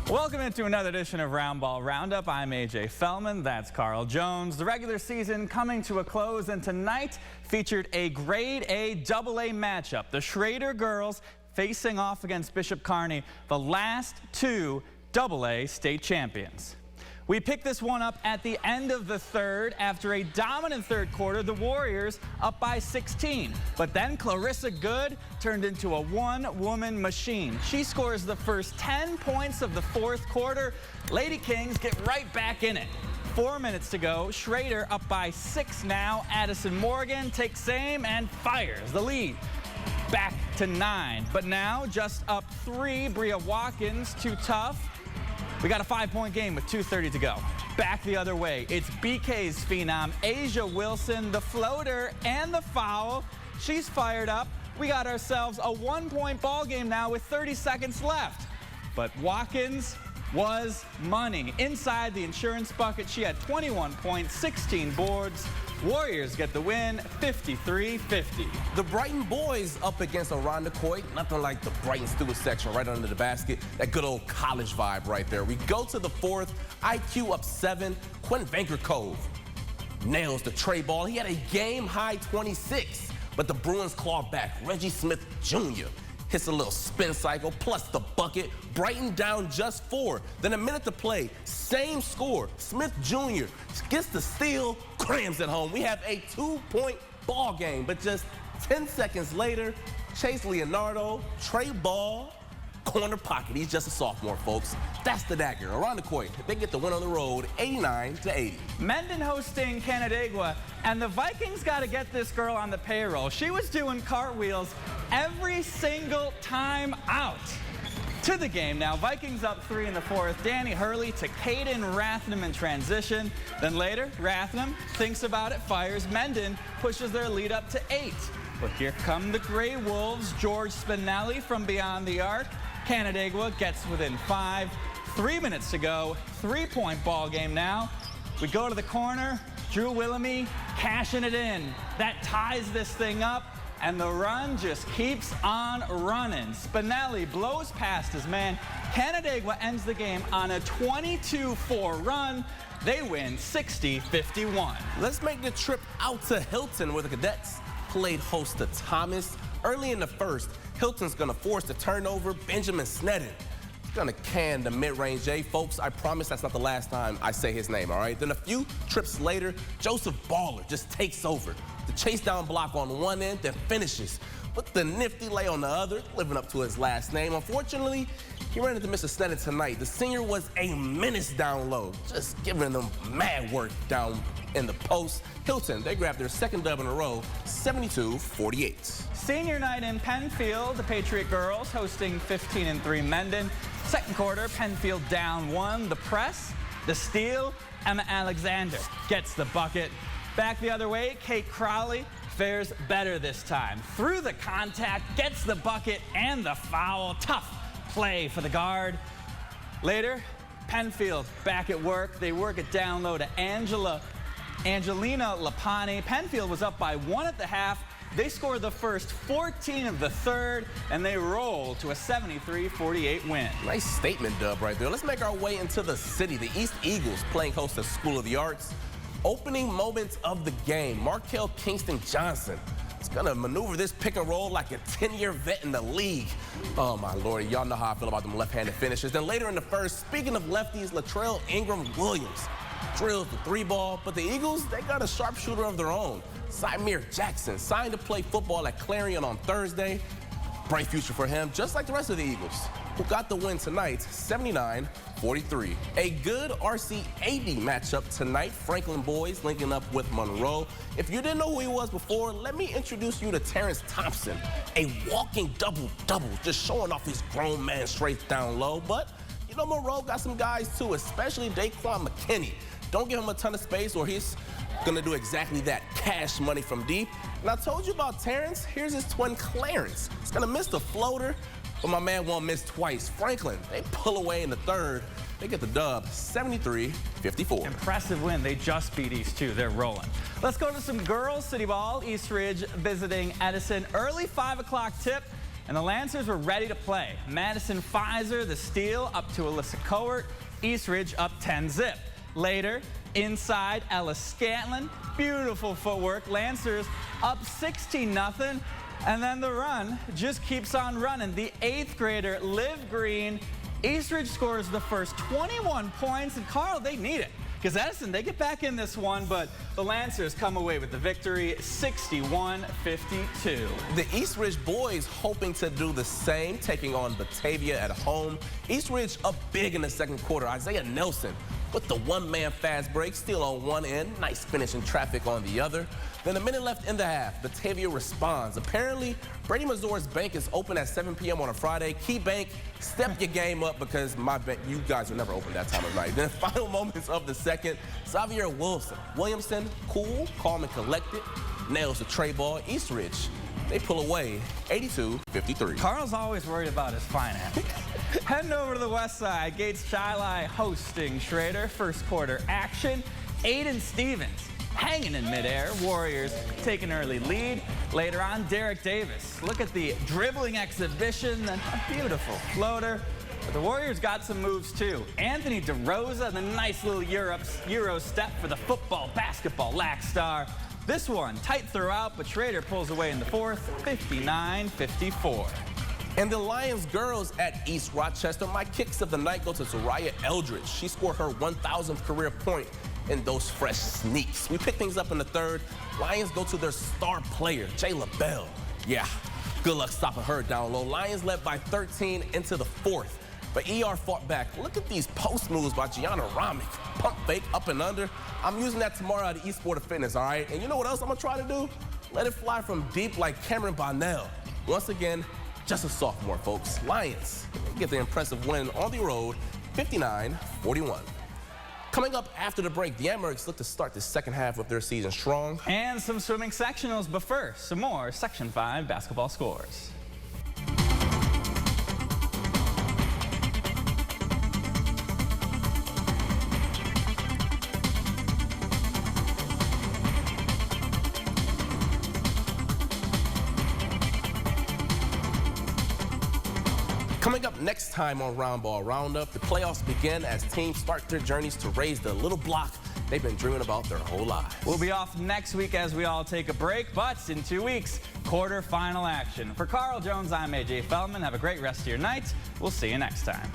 Welcome into another edition of Roundball Roundup. I'm AJ Fellman. That's Carl Jones. The regular season coming to a close, and tonight featured a Grade A AA matchup. The Schroeder girls facing off against Bishop Kearney, the last two AA state champions. We picked this one up at the end of the third. After a dominant third quarter, the Warriors up by 16. But then Clarissa Good turned into a one-woman machine. She scores the first 10 points of the fourth quarter. Lady Kings get right back in it. 4 minutes to go. Schroeder up by 6 now. Addison Morgan takes aim and fires the lead. Back to 9. But now just up 3. Bria Watkins, too tough. We got a 5-point game with 2:30 to go. Back the other way, it's BK's phenom, Asia Wilson, the floater and the foul. She's fired up. We got ourselves a 1-point ball game now with 30 seconds left. But Watkins was money. Inside the insurance bucket, she had 21 points, 16 boards. Warriors get the win, 53-50. The Brighton boys up against Irondequoit. Nothing like the Brighton student section right under the basket. That good old college vibe right there. We go to the fourth. IQ up 7. Quentin Vankercove nails the tray ball. He had a game-high 26, but the Bruins claw back. Reggie Smith Jr. hits a little spin cycle, plus the bucket. Brighton down just 4. Then a minute to play, same score. Smith Jr. gets the steal, crams it home. We have a 2-point ball game, but just 10 seconds later, Chase Leonardo, tray ball, corner pocket. He's just a sophomore, folks. That's the dagger. Irondequoit, they get the win on the road, 89-80. Mendon hosting Canandaigua, and the Vikings got to get this girl on the payroll. She was doing cartwheels every single time out. To the game now, Vikings up 3 in the fourth. Danny Hurley to Caden Rathnam in transition. Then later, Rathnam thinks about it, fires. Mendon pushes their lead up to 8. But here come the Grey Wolves. George Spinelli from beyond the arc. Canandaigua gets within 5. 3 minutes to go. 3-point ball game now. We go to the corner. Drew Willamy cashing it in. That ties this thing up. And the run just keeps on running. Spinelli blows past his man. Canandaigua ends the game on a 22-4 run. They win 60-51. Let's make the trip out to Hilton, where the Cadets played host to Thomas. Early in the first, Hilton's going to force the turnover. Benjamin Sneddon is going to can the mid-range J. Folks, I promise that's not the last time I say his name, all right? Then a few trips later, Joseph Baller just takes over. The chase down block on one end, then finishes with the nifty lay on the other, living up to his last name. Unfortunately, he ran into Mr. Sneddon tonight. The senior was a menace down low, just giving them mad work down in the post. Hilton, they grabbed their second dub in a row, 72-48. Senior night in Penfield, the Patriot girls hosting 15-3 Mendon. Second quarter, Penfield down 1. The press, the steal, Emma Alexander gets the bucket. Back the other way, Kate Crowley fares better this time. Through the contact, gets the bucket and the foul. Tough play for the guard. Later, Penfield back at work. They work it down low to Angelina Lapani. Penfield was up by 1 at the half. They scored the first 14 of the third, and they roll to a 73-48 win. Nice statement dub right there. Let's make our way into the city. The East Eagles playing host to School of the Arts. Opening moments of the game, Markel Kingston Johnson is going to maneuver this pick and roll like a 10-year vet in the league. Oh, my Lord, y'all know how I feel about them left-handed finishers. Then later in the first, speaking of lefties, Latrell Ingram Williams drills the 3-ball, but the Eagles, they got a sharpshooter of their own. Symir Jackson signed to play football at Clarion on Thursday. Bright future for him, just like the rest of the Eagles, who got the win tonight, 79-43. A good RC-AD matchup tonight. Franklin boys linking up with Monroe. If you didn't know who he was before, let me introduce you to Terrence Thompson, a walking double-double, just showing off his grown man straight down low. But, you know, Monroe got some guys, too, especially Daquan McKinney. Don't give him a ton of space or he's going to do exactly that, cash money from deep. And I told you about Terrence. Here's his twin Clarence. He's going to miss the floater, but my man won't miss twice. Franklin, they pull away in the third. They get the dub, 73-54. Impressive win. They just beat East 2. They're rolling. Let's go to some girls' city ball. East Ridge visiting Edison. Early 5 o'clock tip. and the Lancers were ready to play. Madison Pfizer, the steal, up to Alyssa Coert. Eastridge up 10-zip. Later, inside, Ella Scantlin. Beautiful footwork. Lancers up 16-0. And then the run just keeps on running. The 8th grader, Liv Green. Eastridge scores the first 21 points. And Carl, they need it. Because Edison, they get back in this one, but the Lancers come away with the victory, 61-52. The Eastridge boys hoping to do the same, taking on Batavia at home. Eastridge up big in the second quarter. Isaiah Nelson with the one-man fast break, still on one end. Nice finish in traffic on the other. Then a minute left in the half. Batavia responds. Apparently, Brady Mazur's bank is open at 7 p.m. on a Friday. Key Bank, step your game up because my bank, you guys are never open that time of night. Then final moments of the second. Xavier Williamson, cool, calm and collected, nails the tray ball. Eastridge, they pull away 82-53. Carl's always worried about his finances. Heading over to the west side, Gates Chili hosting Schroeder. First quarter action. Aiden Stevens hanging in midair. Warriors take an early lead. Later on, Derek Davis. Look at the dribbling exhibition, then a beautiful floater. But the Warriors got some moves too. Anthony DeRosa, the nice little Euro step for the football, basketball lax star. This one tight throughout, but Schroeder pulls away in the fourth, 59-54. And the Lions girls at East Rochester, my kicks of the night go to Soraya Eldridge. She scored her 1,000th career point in those fresh sneaks. We pick things up in the third. Lions go to their star player, Jayla Bell. Yeah, good luck stopping her down low. Lions led by 13 into the fourth. But ER fought back. Look at these post moves by Gianna Romick. Pump fake, up and under. I'm using that tomorrow at East Sport of Fitness, all right? And you know what else I'm gonna try to do? Let it fly from deep like Cameron Bonnell. Once again, just a sophomore, folks. Lions get the impressive win on the road, 59-41. Coming up after the break, the Amherst look to start the second half of their season strong. And some swimming sectionals, but first, some more Section 5 basketball scores. Coming up next time on Roundball Roundup, the playoffs begin as teams start their journeys to raise the little block they've been dreaming about their whole lives. We'll be off next week as we all take a break, but in 2 weeks, quarterfinal action. For Carl Jones, I'm AJ Feldman. Have a great rest of your night. We'll see you next time.